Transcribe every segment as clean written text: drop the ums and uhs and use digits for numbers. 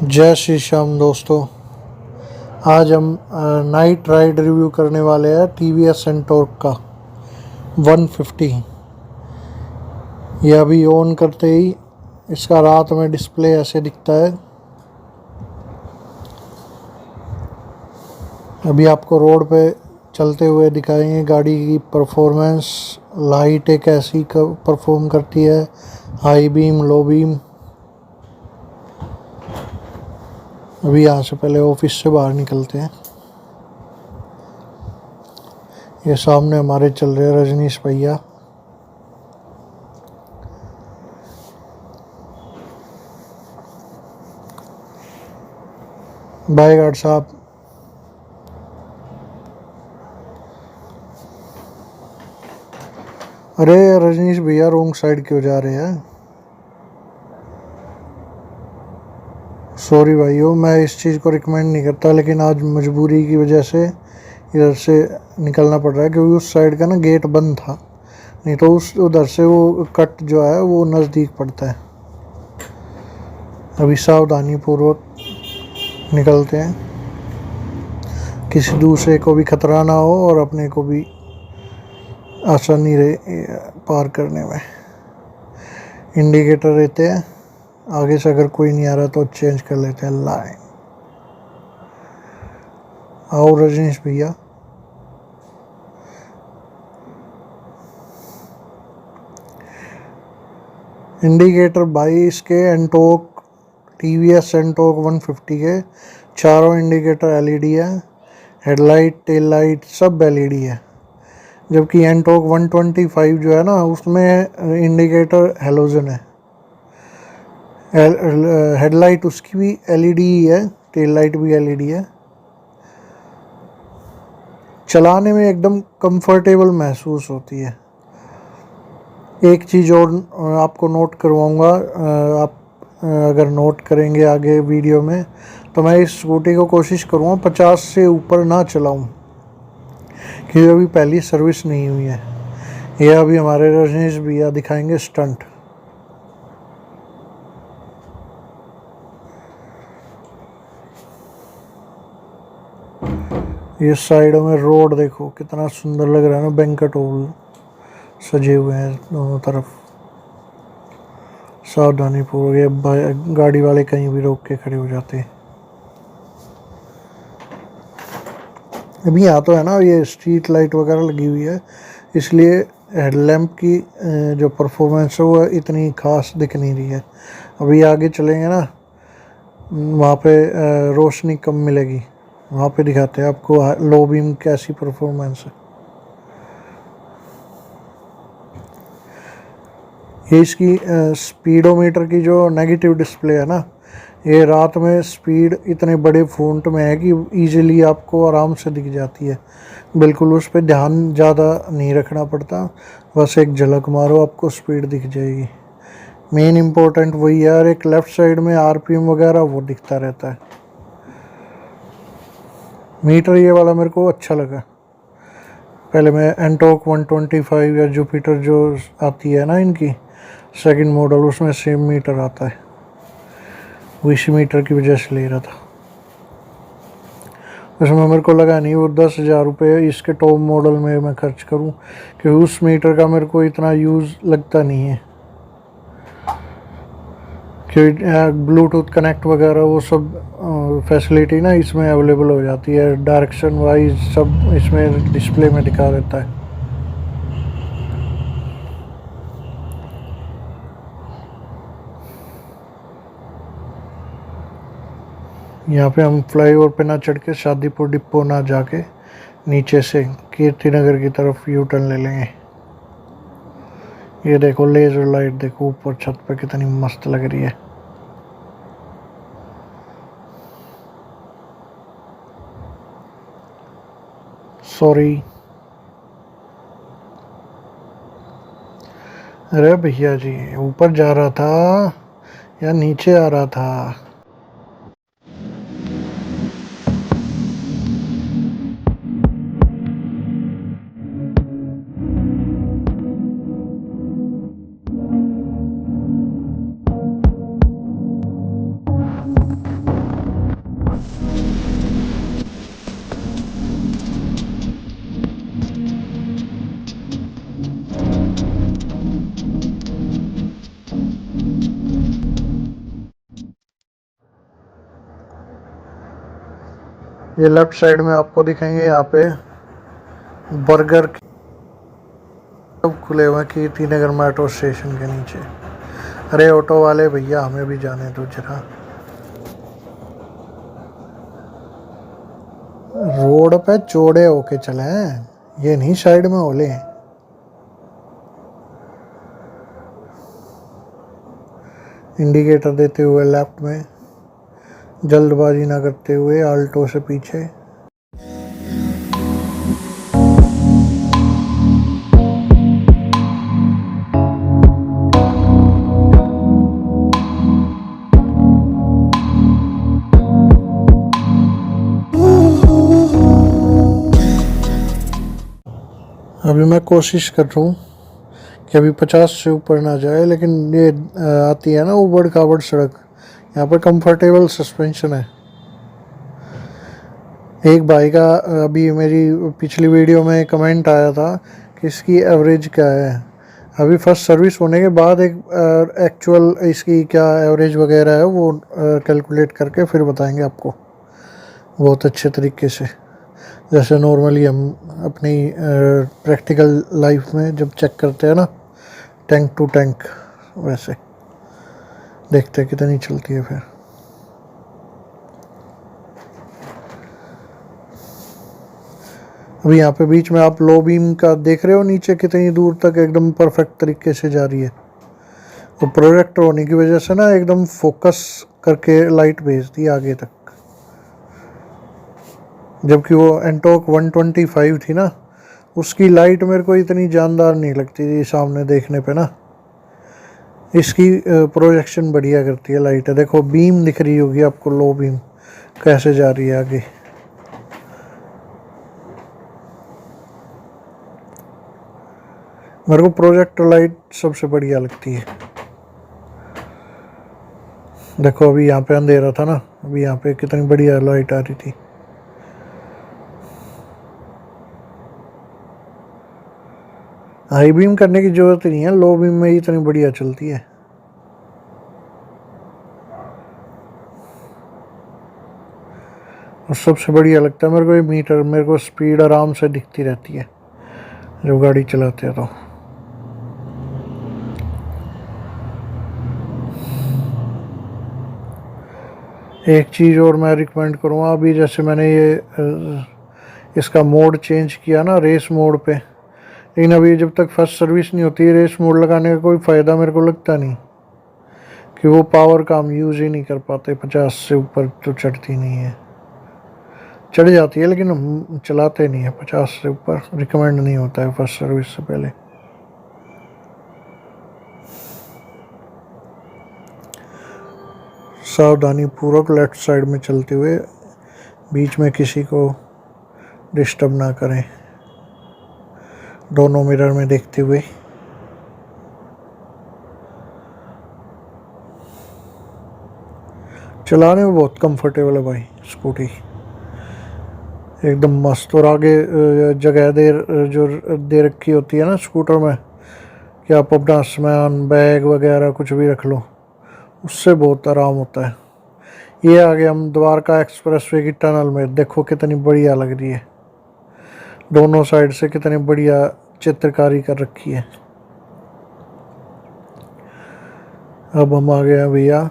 जय श्री श्याम दोस्तों। आज हम नाइट राइड रिव्यू करने वाले हैं टीवीएस सेंटोर्क का 150। ये अभी ऑन करते ही इसका रात में डिस्प्ले ऐसे दिखता है। अभी आपको रोड पे चलते हुए दिखाएंगे गाड़ी की परफॉर्मेंस। लाइट एक ऐसी परफॉर्म करती है, हाई बीम, लो बीम। अभी यहाँ से पहले ऑफिस से बाहर निकलते हैं। ये सामने हमारे चल रहे हैं रजनीश भैया। बाय गार्ड साहब। अरे रजनीश भैया रोंग साइड क्यों जा रहे हैं? सॉरी भाइयों, मैं इस चीज़ को रिकमेंड नहीं करता, लेकिन आज मजबूरी की वजह से इधर से निकलना पड़ रहा है, क्योंकि उस साइड का ना गेट बंद था। नहीं तो उस उधर से वो कट जो है वो नज़दीक पड़ता है। अभी सावधानी पूर्वक निकलते हैं, किसी दूसरे को भी खतरा ना हो और अपने को भी आसानी रहे पार करने में। इंडिकेटर रहते हैं, आगे से अगर कोई नहीं आ रहा तो चेंज कर लेते हैं लाइन। आओ रजनीश भैया। इंडिकेटर 22 के एंटोक, टीवीएस एंटोक 150 के चारों इंडिकेटर एलईडी है। हेडलाइट, टेल लाइट सब एलईडी है। जबकि एंटोक 125 जो है ना, उसमें इंडिकेटर हेलोजन है। हेडलाइट उसकी भी एलईडी ही है, टेल लाइट भी एलईडी है। चलाने में एकदम कंफर्टेबल महसूस होती है। एक चीज़ और आपको नोट करवाऊंगा, आप अगर नोट करेंगे आगे वीडियो में, तो मैं इस स्कूटी को कोशिश करूँगा 50 से ऊपर ना चलाऊं, क्योंकि अभी पहली सर्विस नहीं हुई है। यह अभी हमारे रजनीश भैया दिखाएंगे स्टंट। ये साइडों में रोड देखो कितना सुंदर लग रहा है ना, बैंक्वेट हॉल सजे हुए हैं दोनों तरफ। सावधानी पूर्वक गाड़ी वाले कहीं भी रोक के खड़े हो जाते हैं। अभी यहाँ तो है ना, ये स्ट्रीट लाइट वगैरह लगी हुई है, इसलिए हेडलैम्प की जो परफॉर्मेंस है वो इतनी खास दिख नहीं रही है। अभी आगे चलेंगे ना, वहाँ पे रोशनी कम मिलेगी, वहाँ पे दिखाते हैं आपको लो बीम कैसी परफॉर्मेंस है। ये इसकी स्पीडोमीटर की जो नेगेटिव डिस्प्ले है ना, ये रात में स्पीड इतने बड़े फ़ॉन्ट में है कि इजीली आपको आराम से दिख जाती है। बिल्कुल उस पर ध्यान ज़्यादा नहीं रखना पड़ता, बस एक झलक मारो आपको स्पीड दिख जाएगी। मेन इम्पोर्टेंट वही है। और एक लेफ़्ट साइड में आरपीएम वगैरह वो दिखता रहता है। मीटर ये वाला मेरे को अच्छा लगा। पहले मैं एंटोक 125 या जुपिटर जो आती है ना इनकी सेकंड मॉडल, उसमें सेम मीटर आता है, वो इसी मीटर की वजह से ले रहा था। उसमें मेरे को लगा नहीं वो 10,000 रुपये इसके टॉप मॉडल में मैं खर्च करूं, क्योंकि उस मीटर का मेरे को इतना यूज़ लगता नहीं है। क्योंकि ब्लूटूथ कनेक्ट वगैरह वो सब फैसिलिटी ना इसमें अवेलेबल हो जाती है, डायरेक्शन वाइज सब इसमें डिस्प्ले में दिखा देता है। यहाँ पे हम फ्लाईओवर पे ना चढ़ के शादीपुर डिपो ना जाके नीचे से कीर्ति नगर की तरफ यू टर्न ले लेंगे। ये देखो लेजर लाइट, देखो ऊपर छत पे कितनी मस्त लग रही है। सॉरी। अरे भैया जी, ऊपर जा रहा था या नीचे आ रहा था? ये लेफ्ट साइड में आपको दिखाएंगे यहाँ पे बर्गर सब खुले हुए हैं कीर्ति नगर मेट्रो स्टेशन के नीचे। अरे ऑटो वाले भैया हमें भी जाने दो जरा, रोड पे चौड़े होके चले हैं, ये नहीं साइड में होले हैं। इंडिकेटर देते हुए लेफ्ट में, जल्दबाजी ना करते हुए आल्टो से पीछे। अभी मैं कोशिश कर रहा हूँ कि अभी 50 से ऊपर ना जाए, लेकिन ये आती है ना उबड़ खाबड़ सड़क, यहाँ पर कंफर्टेबल सस्पेंशन है। एक भाई का अभी मेरी पिछली वीडियो में कमेंट आया था कि इसकी एवरेज क्या है। अभी फर्स्ट सर्विस होने के बाद एक एक्चुअल इसकी क्या एवरेज वगैरह है वो कैलकुलेट करके फिर बताएंगे आपको बहुत अच्छे तरीके से, जैसे नॉर्मली हम अपनी प्रैक्टिकल लाइफ में जब चेक करते हैं ना टैंक टू टैंक, वैसे देखते हैं कितनी चलती है। फिर अभी यहाँ पे बीच में आप लो बीम का देख रहे हो, नीचे कितनी दूर तक एकदम परफेक्ट तरीके से जा रही है। वो प्रोजेक्टर होने की वजह से ना एकदम फोकस करके लाइट भेजती है आगे तक, जबकि वो एंटॉक 125 थी ना, उसकी लाइट मेरे को इतनी जानदार नहीं लगती थी सामने देखने पे ना। इसकी प्रोजेक्शन बढ़िया करती है लाइट है। देखो बीम दिख रही होगी आपको, लो बीम कैसे जा रही है आगे। मेरे को प्रोजेक्टर लाइट सबसे बढ़िया लगती है। देखो अभी यहाँ पे अंधेरा था ना, अभी यहाँ पे कितनी बढ़िया लाइट आ रही थी। हाई बीम करने की जरूरत नहीं है, लो बीम में ही इतनी बढ़िया चलती है। और सबसे बढ़िया लगता है मेरे को ये मीटर, मेरे को स्पीड आराम से दिखती रहती है जब गाड़ी चलाते हैं तो। एक चीज़ और मैं रिकमेंड करूँगा, अभी जैसे मैंने ये इसका मोड चेंज किया ना रेस मोड पे, लेकिन अभी जब तक फर्स्ट सर्विस नहीं होती रेस मोड लगाने का कोई फ़ायदा मेरे को लगता नहीं, कि वो पावर का हम यूज़ ही नहीं कर पाते। 50 से ऊपर तो चढ़ती नहीं है, चढ़ जाती है लेकिन हम चलाते नहीं है। 50 से ऊपर रिकमेंड नहीं होता है फर्स्ट सर्विस से पहले। सावधानी पूर्वक लेफ्ट साइड में चलते हुए बीच में किसी को डिस्टर्ब ना करें, दोनों मिरर में देखते हुए। चलाने में बहुत कंफर्टेबल है भाई स्कूटी, एकदम मस्त। और आगे जगह जो दे रखी होती है ना स्कूटर में कि आप अपना सामान बैग वगैरह कुछ भी रख लो, उससे बहुत आराम होता है। ये आगे हम द्वारका एक्सप्रेसवे की टनल में, देखो कितनी बढ़िया लग रही है, दोनों साइड से कितनी बढ़िया चित्रकारी कर रखी है। अब हम आ गए हैं भैया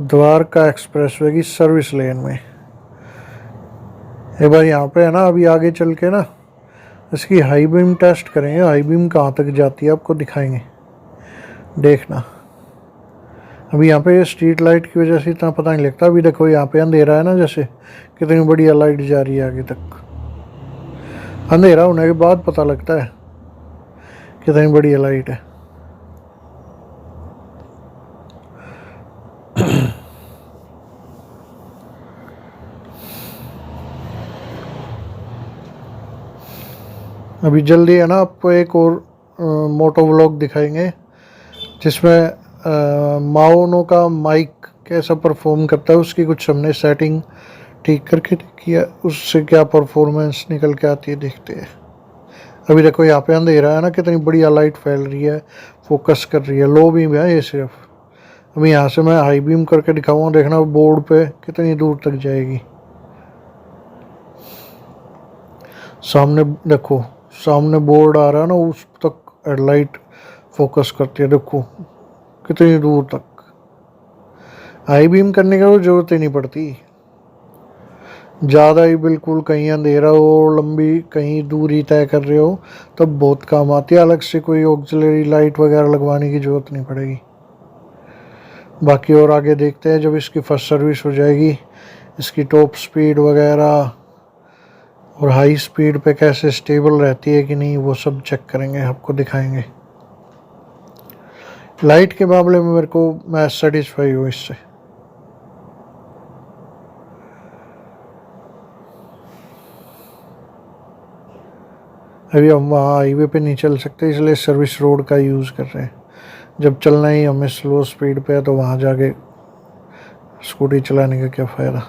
द्वारका एक्सप्रेसवे की सर्विस लेन में। एक बार यहाँ पे है ना, अभी आगे चल के ना इसकी हाई बीम टेस्ट करेंगे, हाई बीम कहाँ तक जाती है आपको दिखाएंगे, देखना। अभी यहाँ पे स्ट्रीट लाइट की वजह से इतना पता नहीं लगता। अभी देखो यहाँ पे अंधेरा है ना, जैसे कितनी बढ़िया लाइट जा रही है आगे तक। अंधेरा होने के बाद पता लगता है कितनी बढ़िया लाइट है। अभी जल्दी है ना आपको एक और मोटो व्लॉग दिखाएंगे जिसमें माओनो का माइक कैसा परफॉर्म करता है, उसकी कुछ हमने सेटिंग ठीक करके किया, उससे क्या परफॉर्मेंस निकल के आती है देखते हैं। अभी देखो यहाँ पे अंधेरा है ना, कितनी बढ़िया लाइट फैल रही है, फोकस कर रही है। लो बीम है ये सिर्फ। अभी यहाँ से मैं हाई बीम करके दिखाऊंगा, देखना बोर्ड पे कितनी दूर तक जाएगी। सामने देखो, सामने बोर्ड आ रहा है ना, उस तक हेडलाइट फोकस करती है। देखो कितनी दूर तक, हाई बीम करने की तो जरूरत ही नहीं पड़ती। ज़्यादा ही बिल्कुल कहीं अंधेरा हो, लंबी कहीं दूरी तय कर रहे हो, तब बहुत काम आती है। अलग से कोई ऑक्सिलरी लाइट वगैरह लगवाने की ज़रूरत नहीं पड़ेगी। बाकी और आगे देखते हैं जब इसकी फर्स्ट सर्विस हो जाएगी, इसकी टॉप स्पीड वगैरह और हाई स्पीड पे कैसे स्टेबल रहती है कि नहीं, वो सब चेक करेंगे, आपको दिखाएंगे। लाइट के मामले में मैं सेटिस्फाई हूँ इससे। अभी हम वहाँ हाईवे पे नहीं चल सकते, इसलिए सर्विस रोड का यूज़ कर रहे हैं। जब चलना ही हमें स्लो स्पीड पे है तो वहाँ जाके स्कूटी चलाने का क्या फ़ायदा।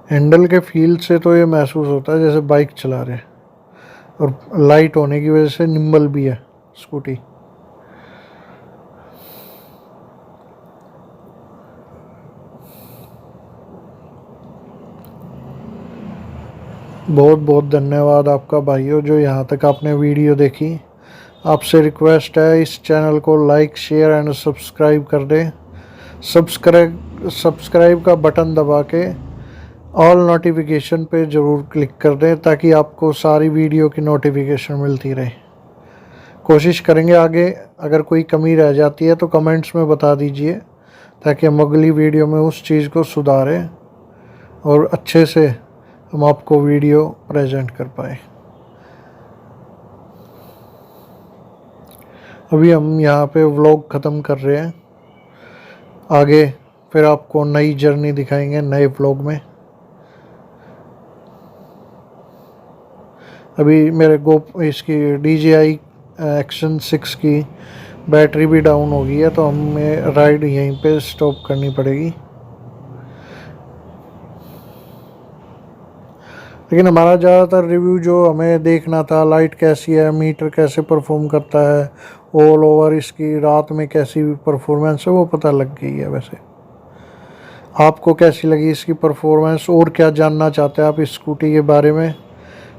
हैंडल के फील से तो ये महसूस होता है जैसे बाइक चला रहे हैं, और लाइट होने की वजह से निम्बल भी है स्कूटी। बहुत बहुत धन्यवाद आपका भाइयों, जो यहाँ तक आपने वीडियो देखी। आपसे रिक्वेस्ट है इस चैनल को लाइक, शेयर एंड सब्सक्राइब कर दें। सब्सक्राइब का बटन दबा के ऑल नोटिफिकेशन पे ज़रूर क्लिक कर दें, ताकि आपको सारी वीडियो की नोटिफिकेशन मिलती रहे। कोशिश करेंगे आगे, अगर कोई कमी रह जाती है तो कमेंट्स में बता दीजिए, ताकि हम अगली वीडियो में उस चीज़ को सुधारें और अच्छे से हम आपको वीडियो प्रेजेंट कर पाए। अभी हम यहाँ पे व्लॉग ख़त्म कर रहे हैं, आगे फिर आपको नई जर्नी दिखाएंगे नए व्लॉग में। अभी मेरे इसकी DJI एक्शन 6 की बैटरी भी डाउन हो गई है, तो हमें राइड यहीं पे स्टॉप करनी पड़ेगी। लेकिन हमारा ज़्यादातर रिव्यू जो हमें देखना था, लाइट कैसी है, मीटर कैसे परफॉर्म करता है, ऑल ओवर इसकी रात में कैसी परफॉर्मेंस है, वो पता लग गई है। वैसे आपको कैसी लगी इसकी परफॉर्मेंस, और क्या जानना चाहते हैं आप इस स्कूटी के बारे में,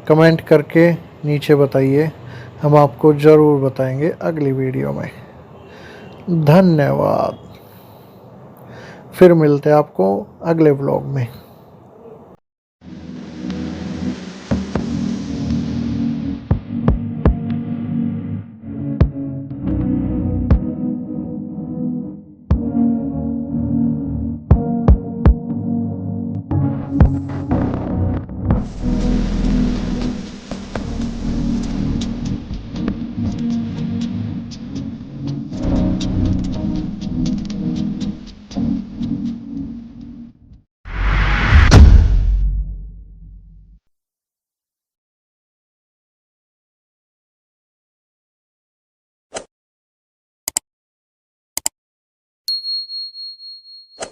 कमेंट करके नीचे बताइए, हम आपको ज़रूर बताएंगे अगली वीडियो में। धन्यवाद। फिर मिलते हैं आपको अगले व्लॉग में।